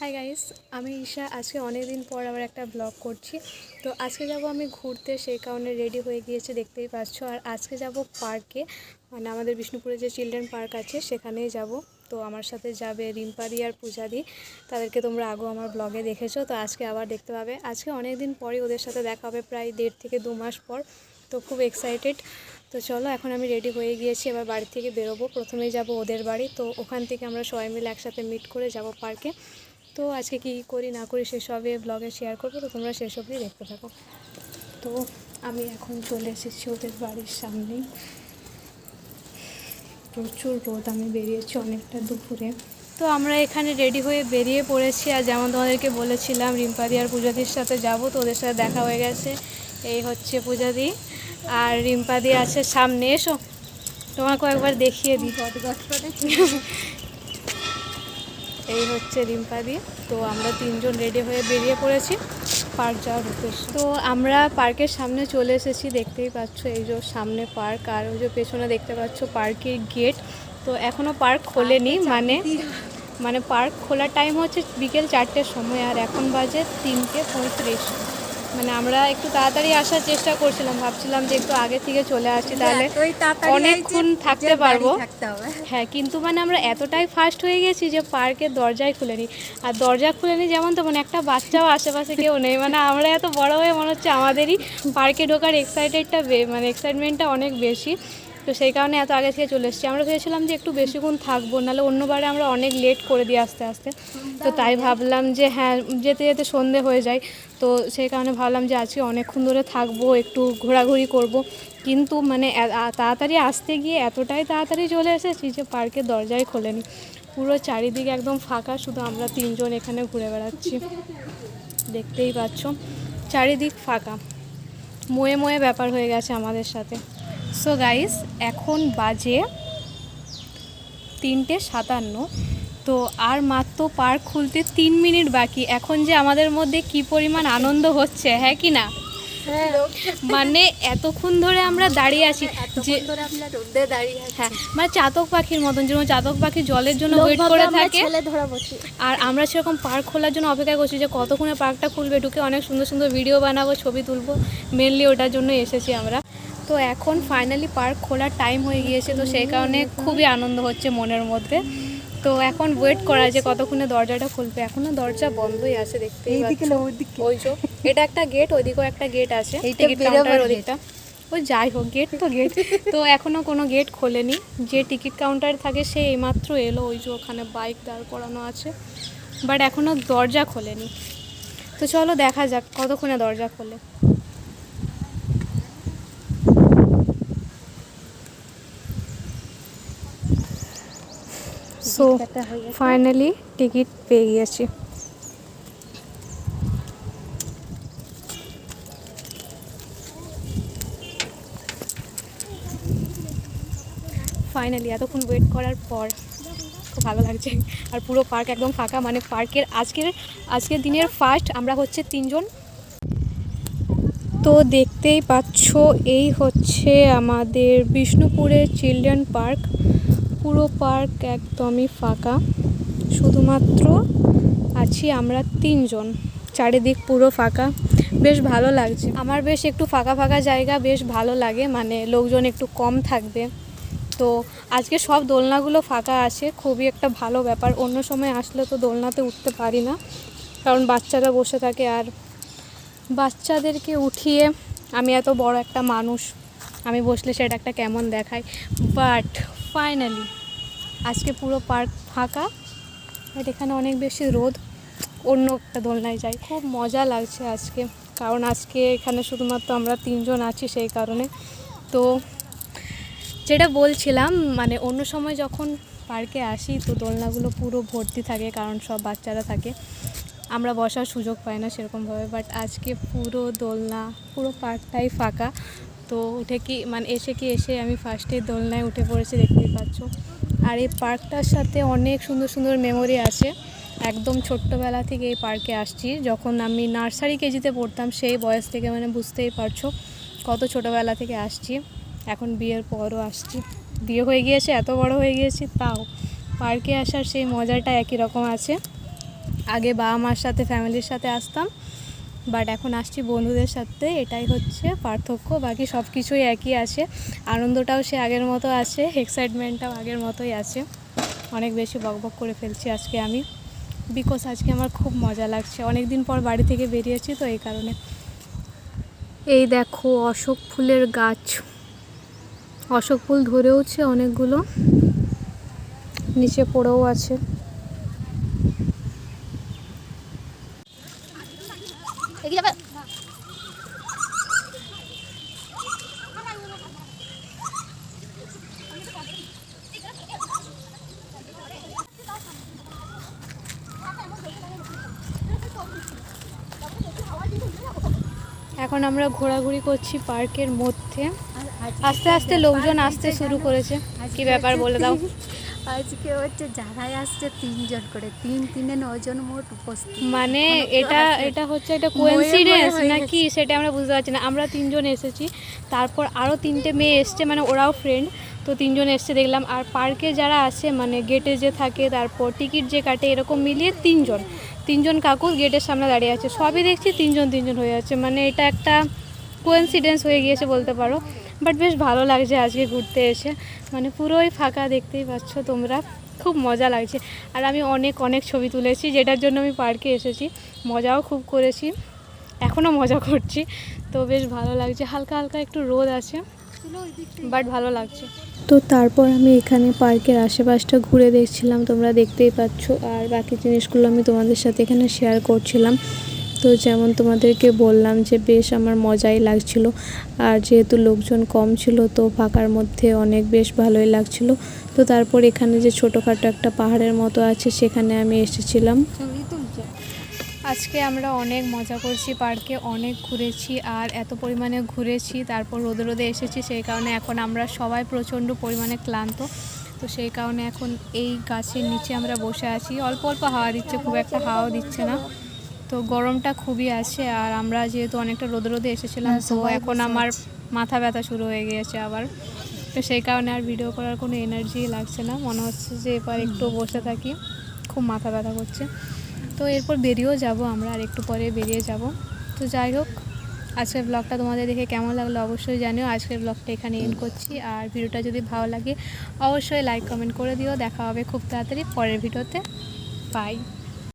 Hi guys, আমি ঈশা। আজকে অনেক দিন পর আবার একটা ব্লগ করছি। তো আজকে যাব আমি ঘুরতে, সেই কারণে রেডি হয়ে গিয়েছে, দেখতেই পাচ্ছ। আর আজকে যাব পার্কে, মানে আমাদের বিষ্ণুপুরে যে চিলড্রেন পার্ক আছে সেখানেই যাব। তো আমার সাথে যাবে রিম্পাদি আর পূজাদি, তাদেরকে তোমরা আগেও আমার ব্লগে দেখেছো, তো আজকে আবার দেখতে পাবে। আজকে অনেক দিন পরই ওদের সাথে দেখা হবে, প্রায় 1.5 থেকে 2 মাস পর। তো খুব এক্সাইটেড। তো চলো, এখন আমি রেডি হয়ে গিয়েছি, এবার বাড়ি থেকে বেরোবো। প্রথমেই যাব ওদের বাড়ি, তো ওখান থেকে আমরা সবাই মিলে একসাথে মিট করে যাব পার্কে। তো আজকে কী করি না করি সেসবে ব্লগে শেয়ার করবো, তো তোমরা সেসবই দেখতে থাকো। তো আমি এখন চলে এসেছি ওদের বাড়ির সামনেই। প্রচুর রোদ, আমি বেরিয়েছি অনেকটা দুপুরে। তো আমরা এখানে রেডি হয়ে বেরিয়ে পড়েছি। আর যেমন তোমাদেরকে বলেছিলাম রিম্পাদি আর পূজাদির সাথে যাব, তো ওদের সাথে দেখা হয়ে গেছে। এই হচ্ছে পূজাদি আর রিম্পাদি আছে সামনে। এসো, তোমাকে একবার দেখিয়ে দিই। এই হচ্ছে রিম্পাদি। তো আমরা 3 জন রেডি হয়ে বেরিয়ে পড়েছি পার্ক যাওয়ার উদ্দেশ্যে। তো আমরা পার্কের সামনে চলে এসেছি, দেখতেই পাচ্ছ। এই যে সামনে পার্ক, আর ওই যে পেছনে দেখতে পাচ্ছ পার্কের গেট। তো এখনও পার্ক খোলেনি, মানে পার্ক খোলার টাইম হচ্ছে বিকেল 4টের সময়, আর এখন বাজে 3:35। মানে আমরা একটু তাড়াতাড়ি আসার চেষ্টা করছিলাম, ভাবছিলাম যে একটু আগে থেকে চলে আসি, তাহলে অনেকক্ষণ থাকতে পারবো। হ্যাঁ, কিন্তু মানে আমরা এতটাই ফাস্ট হয়ে গেছি যে পার্কের দরজাই খুলেনি। আর দরজা খুলেনি যেমন তেমন একটা বাচ্চাও আশেপাশে কেউ নেই। মানে আমরা এত বড় হয়ে মনে হচ্ছে আমাদেরই পার্কে ঢোকার এক্সাইটমেন্টটা অনেক বেশি। তো সেই কারণে এত আগে থেকে চলে এসেছি। আমরা ভেবেছিলাম যে একটু বেশিক্ষণ থাকবো, নাহলে অন্যবারে আমরা অনেক লেট করে দিই আস্তে আস্তে। তো তাই ভাবলাম যে হ্যাঁ, যেতে যেতে সন্ধে হয়ে যায়। তো সেই কারণে ভাবলাম যে আজকে অনেকক্ষণ ধরে থাকবো, একটু ঘোরাঘুরি করব। কিন্তু মানে তাড়াতাড়ি আসতে গিয়ে এতটাই তাড়াতাড়ি চলে এসেছি যে পার্কের দরজাই খোলেনি। পুরো চারিদিকে একদম ফাঁকা, শুধু আমরা 3 জন এখানে ঘুরে বেড়াচ্ছি, দেখতেই পাচ্ছ। চারিদিক ফাঁকা, ময়ে ব্যাপার হয়ে গেছে আমাদের সাথে। সো গাইস, এখন বাজে 3:57। তো আর মাত্র পার্ক খুলতে 3 মিনিট বাকি। এখন যে আমাদের মধ্যে কি পরিমাণ আনন্দ হচ্ছে, হ্যাঁ কি না? মানে এতক্ষণ ধরে আমরা দাঁড়িয়ে আছি, যে হ্যাঁ, মানে চাতক পাখির মতন, যেমন চাতক পাখি জলের জন্য ওয়েট করে থাকে, আর আমরা সেরকম পার্ক খোলার জন্য অপেক্ষা করছি যে কতক্ষণে পার্কটা খুলবে, ঢুকে অনেক সুন্দর সুন্দর ভিডিও বানাবো, ছবি তুলবো। মেনলি ওটার জন্য এসেছি আমরা। তো এখন ফাইনালি পার্ক খোলার টাইম হয়ে গিয়েছে, তো সেই কারণে খুবই আনন্দ হচ্ছে মনের মধ্যে। তো এখন ওয়েট করা যে কতক্ষণে দরজাটা খুলবে। এখনও দরজা বন্ধই আছে, দেখতেই পাচ্ছ। ওই যে এটা একটা গেট, ওইদিকেও একটা গেট আছে, টিকিট কাউন্টার ওদিকটা। ওই যাই হোক, গেট তো গেট। তো এখনও কোনো গেট খোলেনি। যে টিকিট কাউন্টার থাকে সে এইমাত্র এলো, ওই যে ওখানে বাইক দাঁড় করানো আছে, বাট এখনও দরজা খোলেনি। তো চলো দেখা যাক কতক্ষণে দরজা খোলে। সো ফাইনালি টিকিট পেয়ে গিয়েছি। ফাইনালি এতক্ষণ ওয়েট করার পর খুব ভালো লাগছে। আর পুরো পার্ক একদম ফাঁকা, মানে পার্কের আজকের দিনের ফার্স্ট আমরা হচ্ছে 3 জন। তো দেখতেই পাচ্ছ, এই হচ্ছে আমাদের বিষ্ণুপুরের চিলড্রেন পার্ক। পুরো পার্ক একদমই ফাঁকা, শুধুমাত্র আছি আমরা 3 জন। চারিদিক পুরো ফাঁকা, বেশ ভালো লাগছে। আমার বেশ একটু ফাঁকা ফাঁকা জায়গা বেশ ভালো লাগে, মানে লোকজন একটু কম থাকবে। তো আজকে সব দোলনাগুলো ফাঁকা আছে, খুবই একটা ভালো ব্যাপার। অন্য সময় আসলে তো দোলনাতে উঠতে পারি না, কারণ বাচ্চারা বসে থাকে, আর বাচ্চাদেরকে উঠিয়ে আমি এত বড় একটা মানুষ, আমি বসলে সেটা একটা কেমন দেখায়। বাট ফাইনালি আজকে পুরো পার্ক ফাঁকা, বাট এখানে অনেক বেশি রোদ। অন্য একটা দোলনায় যাই, খুব মজা লাগছে আজকে, কারণ আজকে এখানে শুধুমাত্র আমরা 3 জন আছি সেই কারণে। তো যেটা বলছিলাম, মানে অন্য সময় যখন পার্কে আসি তো দোলনাগুলো পুরো ভর্তি থাকে, কারণ সব বাচ্চারা থাকে, আমরা বসার সুযোগ পাই না সেরকমভাবে। বাট আজকে পুরো দোলনা, পুরো পার্কটাই ফাঁকা। তো এসে আমি ফার্স্টে দোলনায় উঠে পড়েছি, দেখতেই পাচ্ছ। আর এই পার্কটার সাথে অনেক সুন্দর সুন্দর মেমোরি আছে। একদম ছোট্টবেলা থেকে এই পার্কে আসছি, যখন আমি নার্সারি কেজিতে পড়তাম সেই বয়স থেকে, মানে বুঝতেই পারছো কত ছোটোবেলা থেকে আসছি। এখন বিয়ের পরও আসছি, বিয়ে হয়ে গিয়েছে, এত বড় হয়ে গিয়েছি, তাও পার্কে আসার সেই মজাটা একই রকম আছে। আগে বাবা মার সাথে ফ্যামিলির সাথে আসতাম, বাট এখন আসছি বন্ধুদের সাথে। এটাই হচ্ছে পার্থক্য, বাকি সব কিছুই একই আছে। আনন্দটাও সে আগের মতো আছে, এক্সাইটমেন্টটাও আগের মতোই আছে। অনেক বেশি বকবক করে ফেলছি আজকে আমি, বিকজ আজকে আমার খুব মজা লাগছে। অনেক দিন পর বাড়ি থেকে বেরিয়েছি তো এই কারণে। এই দেখো অশোক ফুলের গাছ, অশোক ফুল ধরেওছে অনেকগুলো, নিচে পড়েও আছে। এখন আমরা ঘোরাঘুরি করছি পার্কের মধ্যে। আস্তে আস্তে লোকজন আসতে শুরু করেছে। কি ব্যাপার বলে দাও। আজকে হচ্ছে যারাই আসছে 3 জন করে, 3 3 9 জন মোট উপস্থিত। মানে এটা হচ্ছে একটা কোইন্সিডেন্স নাকি সেটা আমরা বুঝতে পারছি না। আমরা 3 জন এসেছি, তারপর আরও 3টে মেয়ে এসছে, মানে ওরাও ফ্রেন্ড, তো 3 জন এসছে দেখলাম। আর পার্কে যারা আসে মানে গেটে যে থাকে, তারপর টিকিট যে কাটে, এরকম মিলিয়ে 3 জন কাকু গেটের সামনে দাঁড়িয়ে আছে। সবই দেখছি 3 জন হয়ে যাচ্ছে, মানে এটা একটা কোইন্সিডেন্স হয়ে গিয়েছে বলতে পারো। বাট বেশ ভালো লাগছে আজকে ঘুরতে এসে, মানে পুরোই ফাঁকা, দেখতেই পাচ্ছ তোমরা, খুব মজা লাগছে। আর আমি অনেক ছবি তুলেছি, যেটার জন্য আমি পার্কে এসেছি। মজাও খুব করেছি, এখনও মজা করছি, তো বেশ ভালো লাগছে। হালকা হালকা একটু রোদ আছে, বাট ভালো লাগছে। তো তারপর আমি এখানে পার্কের আশেপাশটা ঘুরে দেখছিলাম, তোমরা দেখতেই পাচ্ছ। আর বাকি জিনিসগুলো আমি তোমাদের সাথে এখানে শেয়ার করছিলাম। তো যেমন তোমাদেরকে বললাম যে বেশ আমার মজাই লাগছিল। আর যেহেতু লোকজন কম ছিল তো ফাঁকার মধ্যে অনেক বেশ ভালোই লাগছিল। তো তারপর এখানে যে ছোটোখাটো একটা পাহাড়ের মতো আছে সেখানে আমি এসেছিলাম। আজকে আমরা অনেক মজা করছি পার্কে, অনেক ঘুরেছি, আর এত পরিমাণে ঘুরেছি, তারপর রোদে এসেছি, সেই কারণে এখন আমরা সবাই প্রচণ্ড পরিমাণে ক্লান্ত। তো সেই কারণে এখন এই গাছের নিচে আমরা বসে আছি। অল্প অল্প হাওয়া দিচ্ছে, খুব একটা হাওয়া দিচ্ছে না, তো গরমটা খুবই আছে। আর আমরা যেহেতু অনেকটা রোদে এসেছিলাম, তো এখন আমার মাথা ব্যথা শুরু হয়ে গিয়েছে আবার। তো সেই কারণে আর ভিডিও করার কোনো এনার্জি লাগছে না, মনে হচ্ছে যে এবার একটু বসে থাকি, খুব মাথা ব্যথা করছে। তো এরপর বেরিয়েও যাব আমরা, আর একটু পরে বেরিয়ে যাব। তো যাই হোক, আজকের ব্লগটা তোমাদের দেখে কেমন লাগলো অবশ্যই জানিও। আজকের ব্লগটা এখানে এন্ড করছি, আর ভিডিওটা যদি ভালো লাগে অবশ্যই লাইক কমেন্ট করে দিও। দেখা হবে খুব তাড়াতাড়ি পরের ভিডিওতে। বাই।